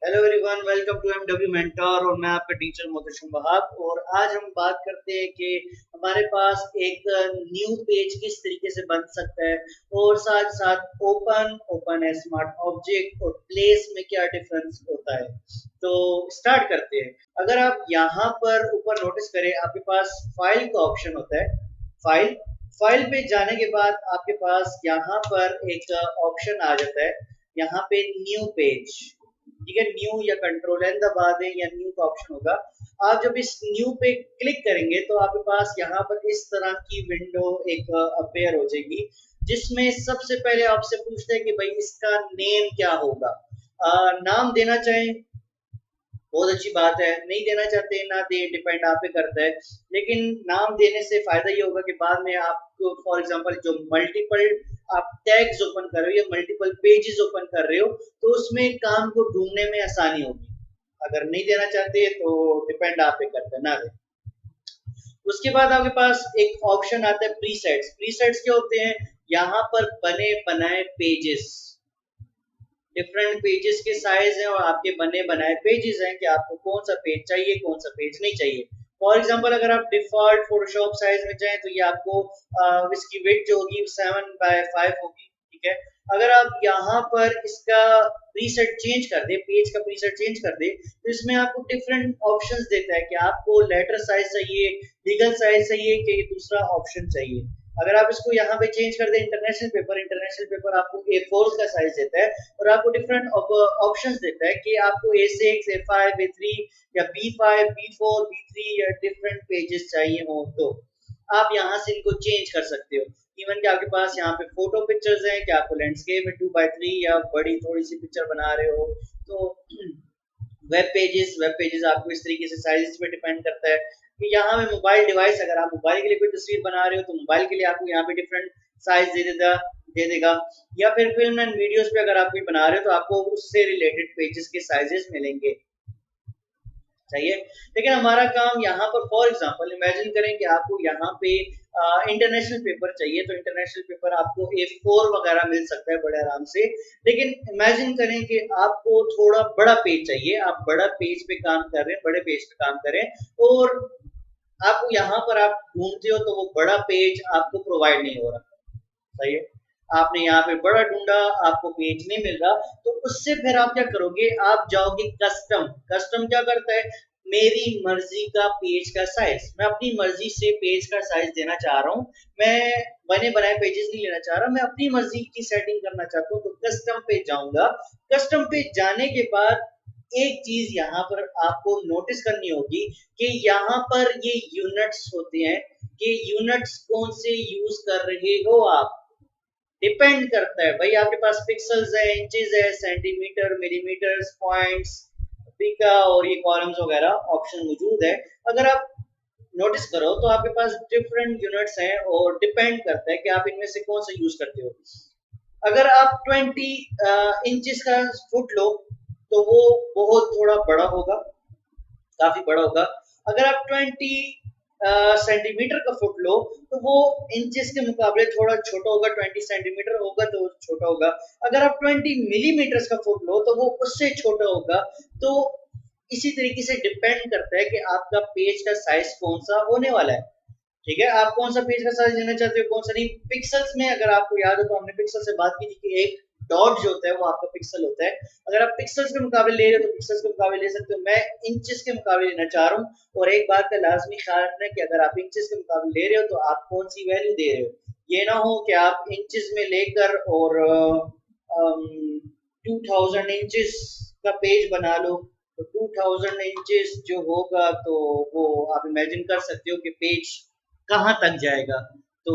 Hello everyone, welcome to MW mentor. और मैं आपका टीचर मोहतरम वहाब। और आज हम बात करते हैं कि हमारे पास एक न्यू पेज किस तरीके से बन सकता है, और साथ साथ ओपन ओपन है स्मार्ट ऑब्जेक्ट और प्लेस में क्या डिफरेंस होता है। तो स्टार्ट करते हैं। अगर आप यहाँ पर ऊपर नोटिस करें, आपके पास फाइल का ऑप्शन होता है। फाइल फाइल पे जाने के बाद आपके पास यहाँ पर एक ऑप्शन आ जाता है। यहाँ पे न्यू पेज, ठीक है। न्यू या कंट्रोल एन दबा दें या न्यू का ऑप्शन होगा। आप जब इस न्यू पे क्लिक करेंगे तो आपके पास यहाँ पर इस तरह की विंडो एक अपेयर हो जाएगी, जिसमें सबसे पहले आपसे पूछते हैं कि भाई इसका नेम क्या होगा। नाम देना चाहें, बहुत अच्छी बात है। नहीं देना चाहते ना दे, डिपेंड आप पे करता है। लेकिन नाम देने से फायदा ये होगा कि बाद में आपको फॉर एग्जांपल जो मल्टीपल आप टैग्स ओपन कर रहे हो या मल्टीपल पेजेस ओपन कर रहे हो, तो उसमें काम को ढूंढने में आसानी होगी। अगर नहीं देना चाहते तो डिपेंड आप पे करता है, ना दे। उसके बाद आपके पास एक ऑप्शन आता है प्रीसेट्स। प्रीसेट्स क्या होते हैं? यहाँ पर बने बनाए पेजेस, डिफरेंट पेजेस के साइज हैं और आपके बने बनाए पेजेस हैं कि आपको कौन सा पेज चाहिए, कौन सा पेज नहीं चाहिए। फॉर एग्जांपल अगर आप डिफॉल्ट फोटोशॉप साइज में जाएं तो ये आपको इसकी विड्थ जो होगी 7/5 होगी, ठीक है। अगर आप यहाँ पर इसका प्रीसेट चेंज कर दे, पेज का प्रीसेट चेंज कर दे, तो इसमें आपको डिफरेंट ऑप्शंस देता है कि आपको लेटर साइज चाहिए, लीगल साइज चाहिए, कि दूसरा ऑप्शन चाहिए। अगर आप इसको यहाँ पे चेंज कर दें इंटरनेशनल पेपर, इंटरनेशनल पेपर आपको A4 का साइज देता है और आपको डिफरेंट ऑप्शंस देता है कि आपको A6, A5, A3 या B5, B4, B3 या डिफरेंट पेजेस चाहिए हो, तो आप यहाँ से इनको चेंज कर सकते हो। इवन कि आपके पास यहाँ पे फोटो पिक्चर्स हैं कि आपको लैंडस्केप में 2x3 या बड़ी थोड़ी सी पिक्चर बना रहे हो, तो वेब पेजेस आपको इस तरीके से साइज पे डिपेंड करता है। कि यहाँ में मोबाइल डिवाइस, अगर आप मोबाइल के लिए कोई तस्वीर बना रहे हो तो मोबाइल के लिए आपको यहाँ पे डिफरेंट साइज दे देगा। या फिर फिल्म एंड वीडियोस पे अगर आप कोई बना रहे हो तो आपको उससे रिलेटेड पेजेस के साइजेस मिलेंगे, चाहिए। लेकिन हमारा काम यहाँ पर फॉर एग्जांपल इमेजिन करें कि आपको यहाँ पे इंटरनेशनल पेपर चाहिए, तो इंटरनेशनल पेपर आपको A4 वगैरह मिल सकता है बड़े आराम से। लेकिन इमेजिन करें कि आपको थोड़ा बड़ा पेज चाहिए, आप बड़ा पेज पे काम कर रहे हैं, बड़े पेज पे काम करें, और आपको यहाँ पर आप ढूंढते हो तो वो बड़ा पेज आपको प्रोवाइड नहीं हो रहा, सही है। आपने यहाँ पे बड़ा ढूंढा, आपको पेज नहीं मिल रहा, तो उससे फिर आप क्या करोगे? आप जाओगे कस्टम। कस्टम क्या करता है? मेरी मर्जी का पेज का साइज, मैं अपनी मर्जी से पेज का साइज देना चाह रहा हूँ। मैं बने बनाए पेजेस नहीं लेना चाह रहा, मैं अपनी मर्जी की सेटिंग करना चाहता हूँ, तो कस्टम पे जाऊंगा। कस्टम पे जाने के बाद एक चीज यहाँ पर आपको नोटिस करनी होगी कि यहाँ पर ये यूनिट्स होते हैं, कि यूनिट्स कौन से यूज कर रहे हो आप, डिपेंड करता है। भाई आपके पास पिक्सल्स है, इंचेस है, सेंटीमीटर, मिलीमीटर, पॉइंट्स, पिका और ये कॉलम्स वगैरह ऑप्शन मौजूद है। अगर आप नोटिस करो तो आपके पास डिफरेंट यूनिट्स हैं और डिपेंड करता है कि आप इनमें से कौन सा यूज करते हो। अगर आप 20 इंचेस का फुट लो तो वो बहुत थोड़ा बड़ा होगा, काफी बड़ा होगा। अगर आप 20 सेंटीमीटर का फुट लो तो वो इंचेस के मुकाबले थोड़ा छोटा होगा, 20 सेंटीमीटर होगा तो छोटा होगा। अगर आप 20 मिलीमीटर का फुट लो तो वो उससे छोटा होगा। तो इसी तरीके से डिपेंड करता है कि आपका पेज का साइज कौन सा होने वाला है, ठीक है। आप कौन सा पेज का साइज लेना चाहते हो, कौन सा नहीं। पिक्सल्स में अगर आपको याद हो तो हमने पिक्सल से बात की थी कि एक डॉट जो होता है वो आपका पिक्सल होता है। अगर आप पिक्सल्स के मुकाबले ले रहे हो तो पिक्सल्स के मुकाबले ले सकते हो। मैं इंचेस के मुकाबले लेना चाह रहा हूँ। और एक बात का लाजमी ख्याल रखना कि अगर आप इंचेस के मुकाबले ले रहे हो तो आप कौन सी वैल्यू दे रहे हो। ये ना हो कि आप इंचेस में लेकर और 2000 इंचेस का पेज बना लो, तो 2000 इंचेस जो होगा तो वो आप इमेजिन कर सकते हो कि पेज कहाँ तक जाएगा। तो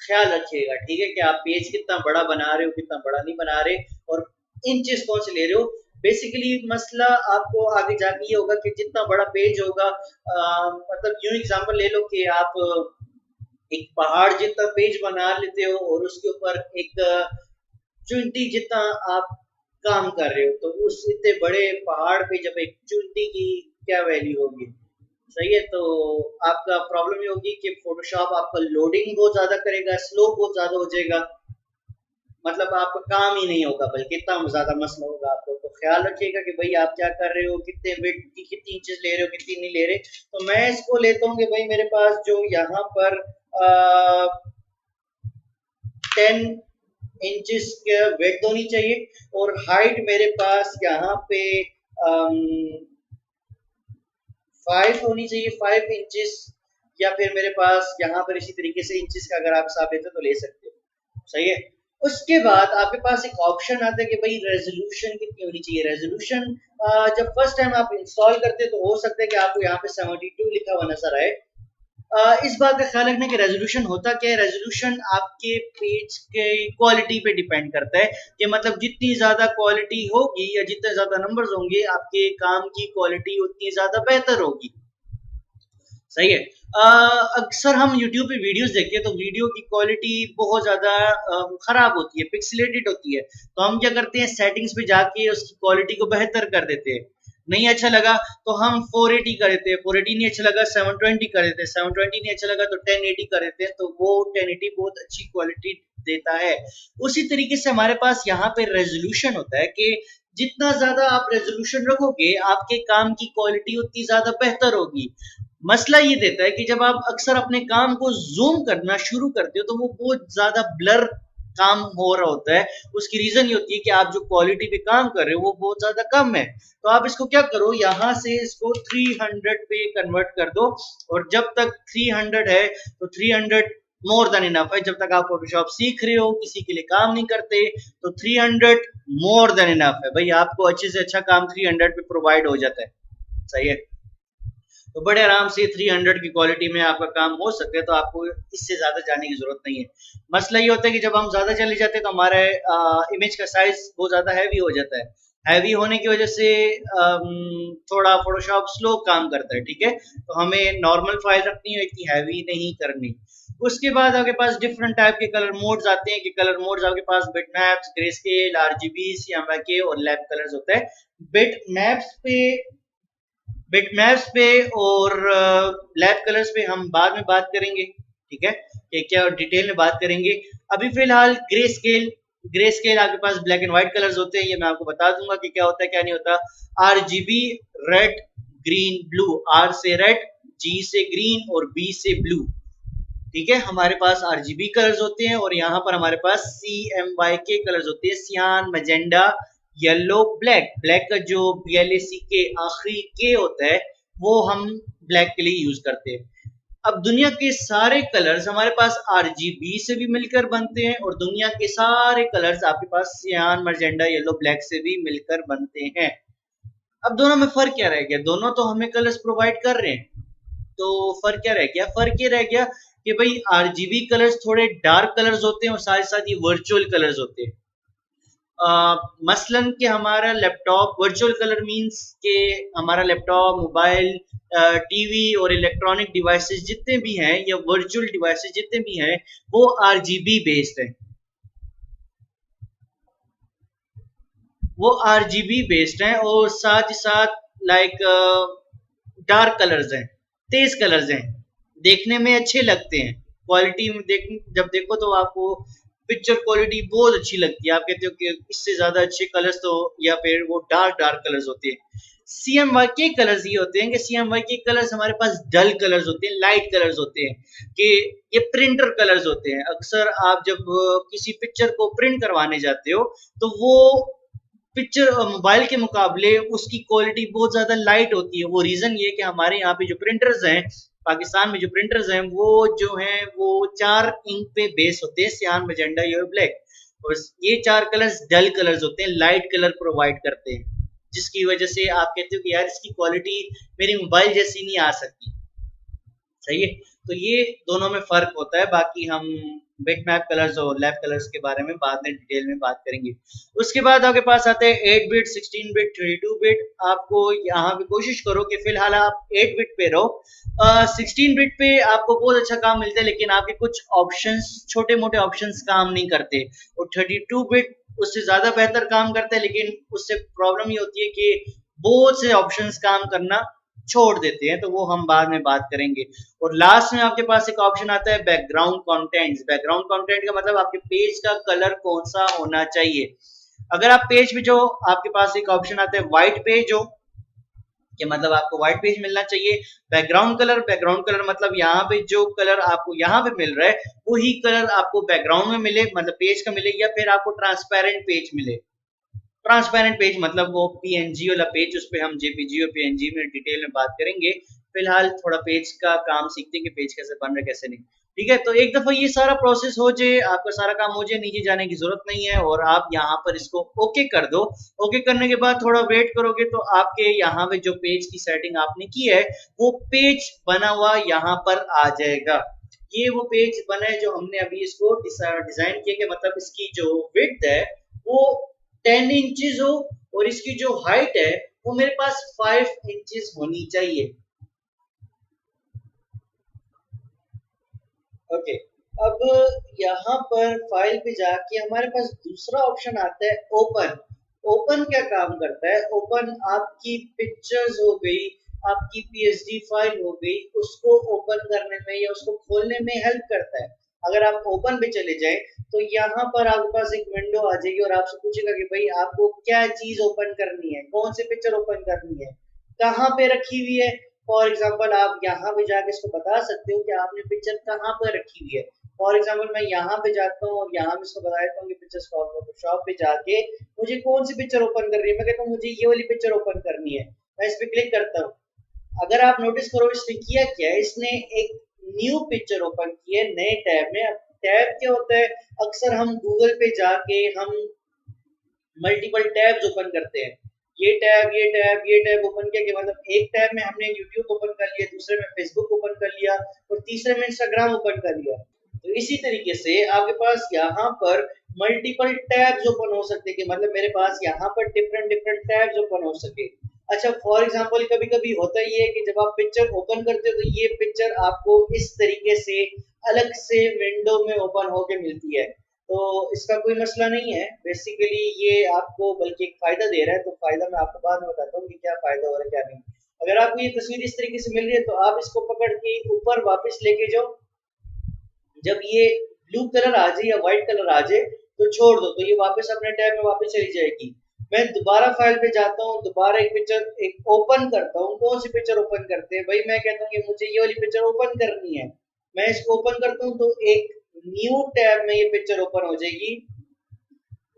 ख्याल रखिएगा, ठीक है, कि आप पेज कितना बड़ा बना रहे हो, कितना बड़ा नहीं बना रहे, और इंचेस कौन से ले रहे हो। बेसिकली मसला आपको आगे जाके ये होगा कि जितना बड़ा पेज होगा, मतलब यूं एग्जांपल ले लो कि आप एक पहाड़ जितना पेज बना लेते हो और उसके ऊपर एक चुंटी जितना आप काम कर रहे हो, तो उस इतने बड़े पहाड़ पे जब एक चुंटी की क्या वैल्यू होगी, सही है। तो आपका प्रॉब्लम ये होगी कि फोटोशॉप आपका लोडिंग बहुत ज्यादा करेगा, स्लो बहुत ज्यादा हो जाएगा। मतलब आपका काम ही नहीं होगा, बल्कि इतना ज्यादा मसला होगा आपको। तो ख्याल रखिएगा कि भाई आप क्या कर रहे हो, कितने वेट की कितनी इंचेस ले रहे हो, कितनी नहीं ले रहे। तो मैं इसको लेता हूँ कि भाई मेरे पास जो यहाँ पर 10 इंचेस वेट होनी चाहिए, और हाइट मेरे पास यहाँ पे 5 होनी चाहिए, 5 इंचेस। या फिर मेरे पास यहाँ पर इसी तरीके से इंचेस का अगर आप हिसाब लेते हो तो ले सकते हो, सही है। उसके बाद आपके पास एक ऑप्शन आता है कि भाई रेजोल्यूशन कितनी होनी चाहिए। रेजोल्यूशन जब फर्स्ट टाइम आप इंस्टॉल करते हैं तो हो सकता है कि आपको यहाँ पे 72 लिखा हुआ नजर आए। इस बात का ख्याल रखना कि रेजोल्यूशन होता क्या है। रेजोल्यूशन आपके पेज के क्वालिटी पे डिपेंड करता है, कि मतलब जितनी ज्यादा क्वालिटी होगी या जितने ज्यादा नंबर्स होंगे, आपके काम की क्वालिटी उतनी ज्यादा बेहतर होगी, सही है। अक्सर हम YouTube पे वीडियोस देखते हैं तो वीडियो की क्वालिटी बहुत ज्यादा खराब होती है, पिक्सेलेटेड होती है। तो हम क्या करते हैं, सेटिंग्स पे जाके उसकी क्वालिटी को बेहतर कर देते हैं। नहीं अच्छा लगा तो हम 480 कर देते हैं, 480 नहीं अच्छा लगा 720 कर देते हैं, 720 नहीं अच्छा लगा तो 1080 कर देते हैं। तो वो 1080 बहुत अच्छी क्वालिटी देता है। उसी तरीके से हमारे पास यहाँ पे रेजोल्यूशन होता है कि जितना ज्यादा आप रेजोल्यूशन रखोगे, आपके काम की क्वालिटी उतनी ज्यादा बेहतर होगी। मसला ये देता है कि जब आप अक्सर अपने काम को जूम करना शुरू करते हो तो वो बहुत ज्यादा ब्लर काम हो रहा होता है। उसकी रीजन ये होती है कि आप जो क्वालिटी पे काम कर रहे हो वो बहुत ज्यादा कम है। तो आप इसको क्या करो, यहाँ से इसको 300 पे कन्वर्ट कर दो। और जब तक 300 है तो 300 मोर देन इनफ है। जब तक आप फोटोशॉप सीख रहे हो, किसी के लिए काम नहीं करते, तो 300 मोर देन इनफ है भाई। आपको अच्छे से अच्छा काम 300 पे प्रोवाइड हो जाता है, सही है। तो बड़े आराम से 300 की क्वालिटी में आपका काम हो सकता है। तो आपको इससे ज्यादा जाने की जरूरत नहीं है। मसला ये होता है कि जब हम ज्यादा चले जाते हैं तो हमारे इमेज का साइज बहुत ज्यादा हैवी हो जाता है। हैवी होने की वजह से थोड़ा फोटोशॉप स्लो काम करता है, ठीक है। तो हमें नॉर्मल फाइल रखनी है, इतनी हैवी नहीं करनी। उसके बाद आपके पास डिफरेंट टाइप के कलर मोड्स आते हैं कि कलर मोड्स आपके पास बिटमैप्स, ग्रेस्केल, आरजीबी, सीएमवाई और लैब कलर्स होता है। बिटमैप्स पे बिटमैप्स पे और लैब कलर्स पे हम बाद में बात करेंगे, ठीक है, कि क्या डिटेल में बात करेंगे। अभी फिलहाल ग्रे स्केल आपके पास ब्लैक एंड व्हाइट कलर्स होते हैं, ये मैं आपको बता दूंगा कि क्या होता है क्या नहीं होता। RGB, red, green, blue. R से रेड, जी से ग्रीन और बी से ब्लू, ठीक है। हमारे पास आरजीबी कलर्स होते हैं और यहाँ पर हमारे पास CMYK के कलर्स होते हैं, सियान, मैजेंडा, येलो, ब्लैक। ब्लैक का जो BLAC के आखिरी के होता है वो हम ब्लैक के लिए यूज करते हैं। अब दुनिया के सारे कलर्स हमारे पास आरजीबी से भी मिलकर बनते हैं, और दुनिया के सारे कलर्स आपके पास सियान, मैजेंडा, येलो, ब्लैक से भी मिलकर बनते हैं। अब दोनों में फर्क क्या रह गया, दोनों तो हमें कलर्स प्रोवाइड कर रहे हैं। तो फर्क क्या रह गया, फर्क ये रह गया कि भाई आरजीबी कलर्स थोड़े डार्क कलर्स होते हैं और साथ साथ ये वर्चुअल कलर्स होते हैं। मसलन कि हमारा लैपटॉप वर्चुअल कलर मींस के हमारा लैपटॉप, मोबाइल, टीवी और इलेक्ट्रॉनिक डिवाइसेस जितने भी हैं या वर्चुअल डिवाइसेस जितने भी हैं वो आरजीबी बेस्ड हैं। वो आरजीबी बेस्ड हैं और साथ ही साथ लाइक डार्क कलर्स हैं, तेज कलर्स हैं, देखने में अच्छे लगते हैं। क्वालिटी में जब देखो तो आपको पिक्चर क्वालिटी बहुत अच्छी लगती है। आप कहते हो कि इससे ज्यादा अच्छे कलर्स तो, या फिर वो डार्क डार्क कलर्स होते हैं। सीएमवाई के कलर्स ये होते हैं कि सीएमवाई के कलर्स हमारे पास डल कलर्स होते हैं, लाइट कलर्स होते हैं, कि ये प्रिंटर कलर्स होते हैं। अक्सर आप जब किसी पिक्चर को प्रिंट करवाने जाते हो तो वो पिक्चर मोबाइल के मुकाबले उसकी क्वालिटी बहुत ज्यादा लाइट होती है। वो रीजन ये कि हमारे यहाँ पे जो प्रिंटर्स हैं, पाकिस्तान में जो प्रिंटर्स हैं वो जो हैं वो 4 इंक पे बेस होते हैं, सियान, मैजेंडा, येलो, ब्लैक। और ये 4 कलर्स डल कलर्स होते हैं, लाइट कलर प्रोवाइड करते हैं, जिसकी वजह से आप कहते हो कि यार इसकी क्वालिटी मेरी मोबाइल जैसी नहीं आ सकती, सही है। तो ये दोनों में फर्क होता है। बाकी हम बिटमैप कलर्स और लैब कलर्स के बारे में बाद में डिटेल में बात करेंगे। उसके बाद आपके पास आते हैं 8 बिट, 16 बिट, 32 बिट। आपको यहाँ पे कोशिश करो कि फिलहाल आप 8 बिट पे रहो। 16 बिट पे आपको बहुत अच्छा काम मिलता है, लेकिन आपके कुछ ऑप्शंस, छोटे मोटे ऑप्शंस काम नहीं करते। और 32 बिट उससे ज्यादा बेहतर काम करता है, लेकिन उससे प्रॉब्लम ये होती है कि बहुत से ऑप्शंस काम करना छोड़ देते हैं, तो वो हम बाद में बात करेंगे। और लास्ट में आपके पास एक ऑप्शन आता है बैकग्राउंड कंटेंट्स। बैकग्राउंड कंटेंट का मतलब आपके पेज का कलर कौन सा होना चाहिए। अगर आप पेज पे जो आपके पास एक ऑप्शन आता है व्हाइट पेज हो, कि मतलब आपको व्हाइट पेज मिलना चाहिए। बैकग्राउंड कलर मतलब यहाँ पे जो कलर आपको यहाँ पे मिल रहा है वही कलर आपको बैकग्राउंड में मिले, मतलब पेज का मिले, या फिर आपको ट्रांसपेरेंट पेज मिले। ट्रांसपेरेंट पेज मतलब वो पीएनजी वाला पेज, उस पर हम जेपीजी और पीएनजी में डिटेल में बात करेंगे। फिलहाल थोड़ा पेज का काम सीखते हैं कि पेज कैसे बन रहा है कैसे नहीं। ठीक है, तो एक दफा ये सारा प्रोसेस हो जाए, आपका सारा काम हो जाए, नीचे जाने की जरूरत नहीं है और आप यहाँ पर इसको ओके कर दो। ओके करने के बाद थोड़ा वेट करोगे तो आपके यहाँ पे जो पेज की सेटिंग आपने की है वो पेज बना हुआ यहाँ पर आ जाएगा। ये वो पेज बना है जो हमने अभी इसको डिजाइन किया, कि मतलब इसकी जो विड्थ है वो 10 इंचेस हो और इसकी जो हाइट है वो मेरे पास 5 इंचेस होनी चाहिए। ओके, अब यहाँ पर फाइल पे जाके हमारे पास दूसरा ऑप्शन आता है ओपन। ओपन क्या काम करता है? ओपन आपकी पिक्चर्स हो गई, आपकी पीएसडी फाइल हो गई, उसको ओपन करने में या उसको खोलने में हेल्प करता है। अगर आप ओपन पे चले जाए तो यहाँ पर आपके पास एक विंडो आ जाएगी और आपसे पूछेगा कि भाई आपको क्या चीज ओपन करनी है, कौन सी पिक्चर ओपन करनी है, कहाँ पे रखी हुई है। फॉर एग्जाम्पल आप यहाँ पे जाके इसको बता सकते हो कि आपने पिक्चर कहाँ पर रखी हुई है। फॉर एग्जाम्पल मैं यहाँ पे जाता हूँ और यहाँ पे इसको बता देता हूँ कि पिक्चर शॉप पे जाके मुझे कौन सी पिक्चर ओपन करनी है। मैं कहता हूँ मुझे ये वाली पिक्चर ओपन करनी है, मैं इस पे क्लिक करता हूँ। अगर आप नोटिस करो इसने किया क्या है, इसने एक न्यू पिक्चर ओपन की है नए टैब में। अब टैब क्या होता है, अक्सर हम गूगल पे जाके हम मल्टीपल टैब्स ओपन करते हैं। ये टैब ओपन किया कि मतलब एक टैब में हमने यूट्यूब ओपन कर लिया, दूसरे में फेसबुक ओपन कर लिया और तीसरे में इंस्टाग्राम ओपन कर लिया। तो इसी तरीके से आपके पास यहाँ पर मल्टीपल टैब्स ओपन हो सकते हैं, कि मतलब मेरे पास यहाँ पर डिफरेंट डिफरेंट टैब्स ओपन हो सके। अच्छा, फॉर एग्जांपल कभी कभी होता ये है कि जब आप पिक्चर ओपन करते हो तो ये पिक्चर आपको इस तरीके से अलग से विंडो में ओपन होके मिलती है। तो इसका कोई मसला नहीं है, बेसिकली ये आपको बल्कि एक फायदा दे रहा है। तो फायदा मैं आपको बाद में बताता हूँ कि क्या फायदा हो रहा है क्या नहीं। अगर आपको ये तस्वीर इस तरीके से मिल रही है तो आप इसको पकड़ के ऊपर वापस लेके जाओ। जब ये ब्लू कलर आ जाए या व्हाइट कलर आ जाए तो छोड़ दो, तो ये वापस अपने टैब में वापस चली जाएगी। मैं दोबारा फाइल पे जाता हूँ, दोबारा एक पिक्चर एक ओपन करता हूँ। कौन सी पिक्चर ओपन करते हैं भाई? मैं कहता हूँ कि मुझे ये वाली पिक्चर ओपन करनी है। मैं इसको ओपन करता हूँ तो एक न्यू टैब में ये पिक्चर ओपन हो जाएगी।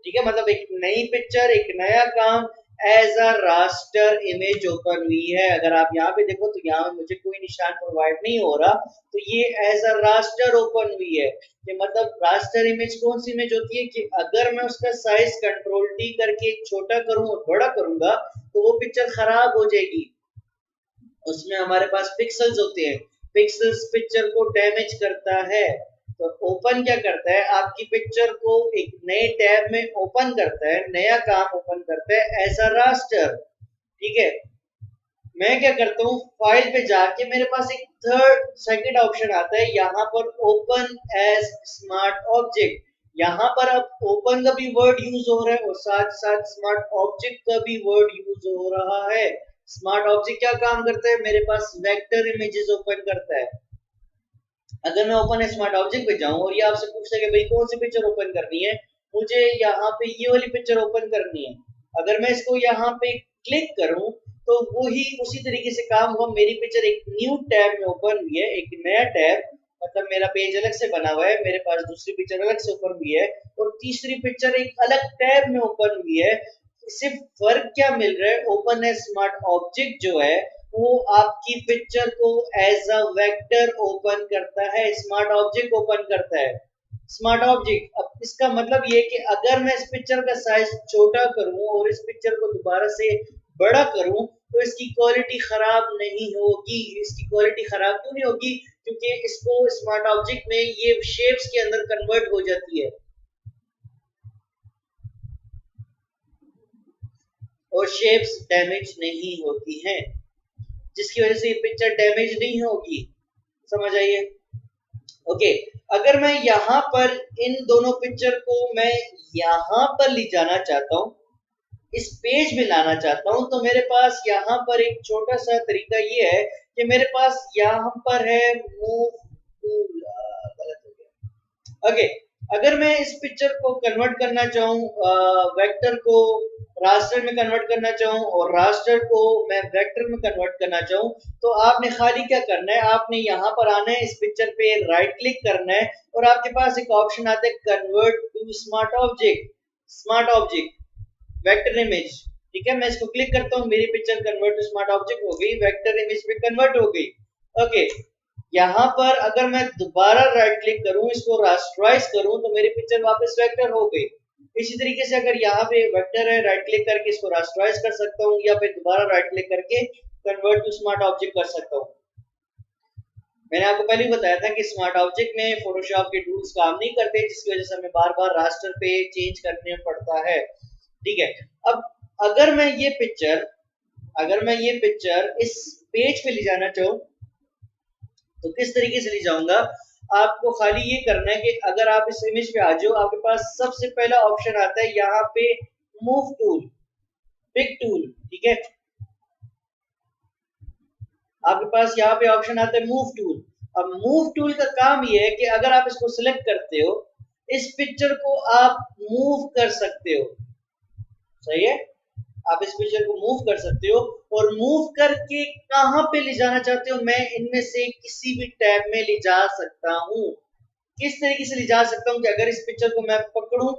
ठीक है, मतलब एक नई पिक्चर, एक नया काम as a raster image open हुई है। अगर आप यहाँ पे देखो तो यहाँ मुझे कोई निशान प्रोवाइड नहीं हो रहा, तो ये एज अ रास्टर ओपन हुई है। कि मतलब रास्टर इमेज कौन सी इमेज होती है कि अगर मैं उसका साइज कंट्रोल डी करके छोटा करूं और बड़ा करूंगा तो वो पिक्चर खराब हो जाएगी। उसमें हमारे पास पिक्सल्स होते हैं, पिक्सल्स पिक्चर को डैमेज करता है। तो ओपन क्या करता है, आपकी पिक्चर को एक नए टैब में ओपन करता है, नया काम ओपन करता है एज अ रास्टर। ठीक है, मैं क्या करता हूँ फाइल पे जाके मेरे पास एक सेकंड ऑप्शन आता है यहाँ पर ओपन एज स्मार्ट ऑब्जेक्ट। यहाँ पर अब ओपन का भी वर्ड यूज हो रहा है और साथ साथ स्मार्ट ऑब्जेक्ट का भी वर्ड यूज हो रहा है। स्मार्ट ऑब्जेक्ट क्या काम करता है, मेरे पास वेक्टर इमेजेस ओपन करता है। अगर मैं ओपन स्मार्ट ऑब्जेक्ट पे जाऊं और ये आपसे पूछता है कि भाई कौन सी पिक्चर ओपन करनी है, मुझे यहाँ पे ये वाली पिक्चर ओपन करनी है। अगर मैं इसको यहाँ पे क्लिक करूं तो वही उसी तरीके से काम हुआ। मेरी पिक्चर एक न्यू टैब में ओपन हुई है, एक नया टैब, मतलब मेरा पेज अलग से बना हुआ है, मेरे पास दूसरी पिक्चर अलग से ओपन हुई है और तीसरी पिक्चर एक अलग टैब में ओपन हुई है। सिर्फ फर्क क्या मिल रहा है, ओपन है स्मार्ट ऑब्जेक्ट जो है वो आपकी पिक्चर को एज अ वेक्टर ओपन करता है, स्मार्ट ऑब्जेक्ट ओपन करता है। स्मार्ट ऑब्जेक्ट, अब इसका मतलब ये कि अगर मैं इस पिक्चर का साइज छोटा करूं और इस पिक्चर को दोबारा से बड़ा करूं तो इसकी क्वालिटी खराब नहीं होगी। इसकी क्वालिटी खराब क्यों नहीं होगी? क्योंकि इसको स्मार्ट ऑब्जेक्ट में ये शेप्स के अंदर कन्वर्ट हो जाती है और शेप्स डैमेज नहीं होती हैं, जिसकी वजह से ये पिक्चर डैमेज नहीं होगी। समझ आइए? ओके, अगर मैं यहाँ पर इन दोनों पिक्चर को मैं यहाँ पर ले जाना चाहता हूँ, इस पेज में लाना चाहता हूं, तो मेरे पास यहाँ पर एक छोटा सा तरीका ये है कि मेरे पास यहाँ पर है मूव टूल। गलत हो गया। ओके, अगर मैं इस पिक्चर को कन्वर्ट करना चाहूँ, वेक्टर को रास्टर में कन्वर्ट करना चाहूँ और रास्टर को मैं वेक्टर में कन्वर्ट करना चाहूँ, तो आपने खाली क्या करना है, आपने यहाँ पर आना है, इस पिक्चर पे राइट क्लिक करना है और आपके पास एक ऑप्शन आता है convert to smart object, smart object vector image. ठीक है, मैं इसको क्लिक करता हूँ, मेरी picture convert to smart object हो गई, वेक्टर इमेज पे कन्वर्ट हो गई। ओके, यहाँ पर अगर मैं दोबारा राइट क्लिक करूं, इसको रास्टराइज करूं, तो मेरी पिक्चर वापस वेक्टर हो गई। इसी तरीके से अगर यहाँ पे वेक्टर है, राइट क्लिक करके इसको रास्टराइज कर सकता हूँ या फिर दोबारा राइट क्लिक करके कन्वर्ट टू स्मार्ट ऑब्जेक्ट कर सकता हूँ। मैंने आपको पहले ही बताया था कि स्मार्ट ऑब्जेक्ट में फोटोशॉप के टूल्स काम नहीं करते, जिसकी वजह से हमें बार बार रास्टर पे चेंज करने पड़ता है। ठीक है, अब अगर मैं ये पिक्चर इस पेज पे ले जाना चाहूँ, तो किस तरीके से ले जाऊंगा, आपको खाली ये करना है कि अगर आप इस इमेज पे आ जाओ, आपके पास सबसे पहला ऑप्शन आता है यहाँ पे मूव टूल, पिक टूल। ठीक है, आपके पास यहाँ पे ऑप्शन आता है मूव टूल। अब मूव टूल का काम ये है कि अगर आप इसको सिलेक्ट करते हो, इस पिक्चर को आप मूव कर सकते हो। सही है, आप इस पिक्चर को मूव कर सकते हो और मूव करके कहां पे ले जाना चाहते हो, मैं इनमें से किसी भी टैब में ले जा सकता हूं। किस तरीके से ले जा सकता हूं कि अगर इस पिक्चर को मैं पकड़ूं,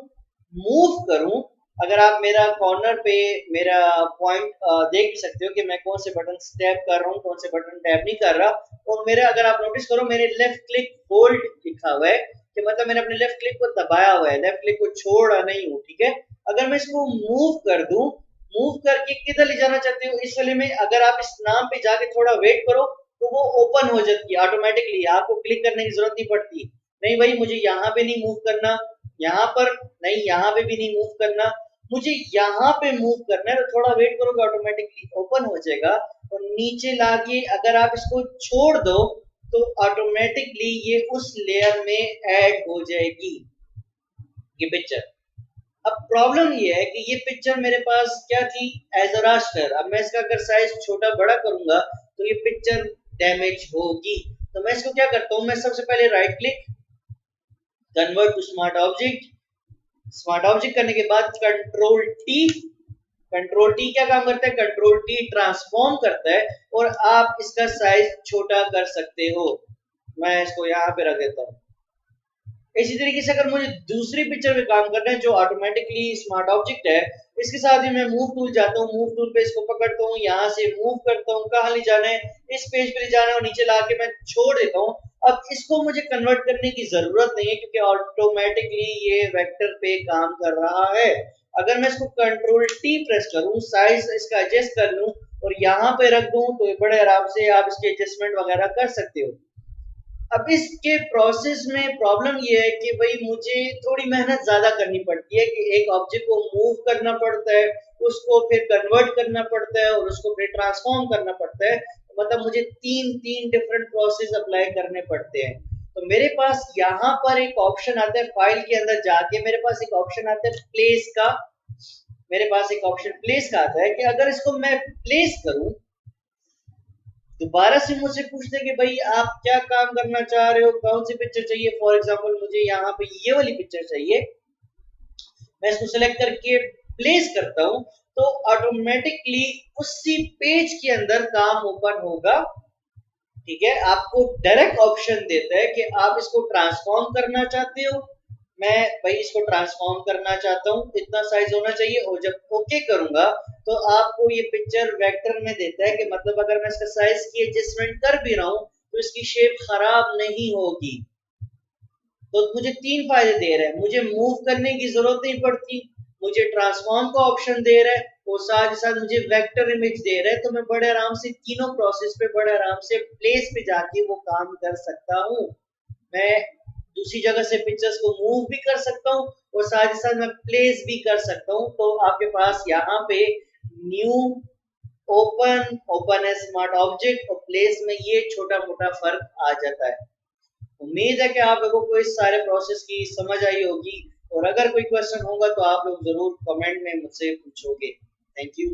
मूव करूं, अगर आप मेरा कॉर्नर पे मेरा पॉइंट देख सकते हो कि मैं कौन से बटन टैप कर रहा हूं, कौन से बटन टैप नहीं कर रहा। और मेरा अगर आप नोटिस करो, मेरे लेफ्ट क्लिक होल्ड लिखा हुआ है कि मतलब मैंने अपने लेफ्ट क्लिक को दबाया हुआ है, लेफ्ट क्लिक को छोड़ा नहीं हूं। ठीक है, अगर मैं इसको मूव कर दूं, मूव करके किधर ले जाना चाहते हो, इस वाले में अगर आप इस नाम पे जाके थोड़ा वेट करो, तो वो ओपन हो जाती है ऑटोमेटिकली, आपको क्लिक करने की जरूरत नहीं पड़ती। नहीं भाई, मुझे यहाँ पे नहीं मूव करना, यहाँ पर नहीं, यहाँ पे भी नहीं मूव करना, मुझे यहाँ पे मूव करना है, तो थोड़ा वेट करोगे, ऑटोमेटिकली ओपन हो जाएगा। और नीचे लाके अगर आप इसको छोड़ दो, तो ऑटोमेटिकली ये उस लेयर में ऐड हो जाएगी ये पिक्चर। अब प्रॉब्लम ये है कि ये पिक्चर मेरे पास क्या थी, एज अ रास्टर। अब मैं इसका अगर साइज छोटा बड़ा करूंगा, तो ये पिक्चर डैमेज होगी। तो मैं इसको क्या करता हूँ, मैं सबसे पहले right click, convert to smart object, smart object करने के बाद कंट्रोल टी। कंट्रोल टी क्या काम करता है, कंट्रोल टी ट्रांसफॉर्म करता है और आप इसका साइज छोटा कर सकते हो। मैं इसको यहाँ पे रख देता हूँ। इसी तरीके से अगर मुझे दूसरी पिक्चर में काम करना है जो ऑटोमेटिकली स्मार्ट ऑब्जेक्ट है, इसके साथ ही मैं मूव टूल जाता हूँ, मूव टूल पे इसको पकड़ता हूँ, यहाँ से मूव करता हूँ, कहाँ ले जाना है, इस पेज पे ले जाना है और नीचे ला के मैं छोड़ देता हूँ। अब इसको मुझे कन्वर्ट करने की जरूरत नहीं है क्योंकि ऑटोमेटिकली ये वेक्टर पे काम कर रहा है। अगर मैं इसको कंट्रोल टी प्रेस करूँ, साइज इसका एडजस्ट कर लूँ और यहाँ पे रख दूं, तो बड़े आराम से आप इसके एडजस्टमेंट वगैरह कर सकते हो। अब इसके प्रोसेस में प्रॉब्लम ये है कि भाई मुझे थोड़ी मेहनत ज्यादा करनी पड़ती है कि एक ऑब्जेक्ट को मूव करना पड़ता है, उसको फिर कन्वर्ट करना पड़ता है और उसको फिर ट्रांसफॉर्म करना पड़ता है। मतलब मुझे तीन तीन डिफरेंट प्रोसेस अप्लाई करने पड़ते हैं। तो मेरे पास यहाँ पर एक ऑप्शन आता है, फाइल के अंदर जाके मेरे पास एक ऑप्शन आता है प्लेस का। मेरे पास एक ऑप्शन प्लेस का आता है कि अगर इसको मैं प्लेस करूं, दोबारा से मुझसे पूछते हैं कि भाई आप क्या काम करना चाह रहे हो, कौन सी पिक्चर चाहिए। फॉर एग्जांपल मुझे यहाँ पे ये वाली पिक्चर चाहिए, मैं इसको सेलेक्ट करके प्लेस करता हूँ, तो ऑटोमेटिकली उसी पेज के अंदर काम ओपन होगा। ठीक है, आपको डायरेक्ट ऑप्शन देता है कि आप इसको ट्रांसफॉर्म करना चाहते हो। मैं भाई इसको ट्रांसफॉर्म करना चाहता हूँ, इतना साइज होना चाहिए, और जब ओके करूंगा तो आपको ये पिक्चर वेक्टर में देता है कि मतलब अगर मैं इसका साइज की एडजस्टमेंट कर भी रहा हूँ तो इसकी शेप खराब नहीं होगी। तो मुझे तीन फायदे दे रहा है, मुझे मूव करने की जरूरत नहीं पड़ती, मुझे ट्रांसफॉर्म का ऑप्शन दे रहा है और साथ ही साथ मुझे वेक्टर इमेज दे रहा है। तो मैं बड़े आराम से तीनों प्रोसेस पे बड़े आराम से प्लेस पे जाके वो काम कर सकता हूँ। मैं दूसरी जगह से पिक्चर्स को मूव भी कर सकता हूँ और साथ ही साथ मैं प्लेस भी कर सकता हूँ। तो आपके पास यहाँ पे न्यू, ओपन, ओपन है स्मार्ट ऑब्जेक्ट और प्लेस में ये छोटा मोटा फर्क आ जाता है। उम्मीद है कि आप लोगों को इस सारे प्रोसेस की समझ आई होगी और अगर कोई क्वेश्चन होगा तो आप लोग जरूर कमेंट में मुझसे पूछोगे। Thank you.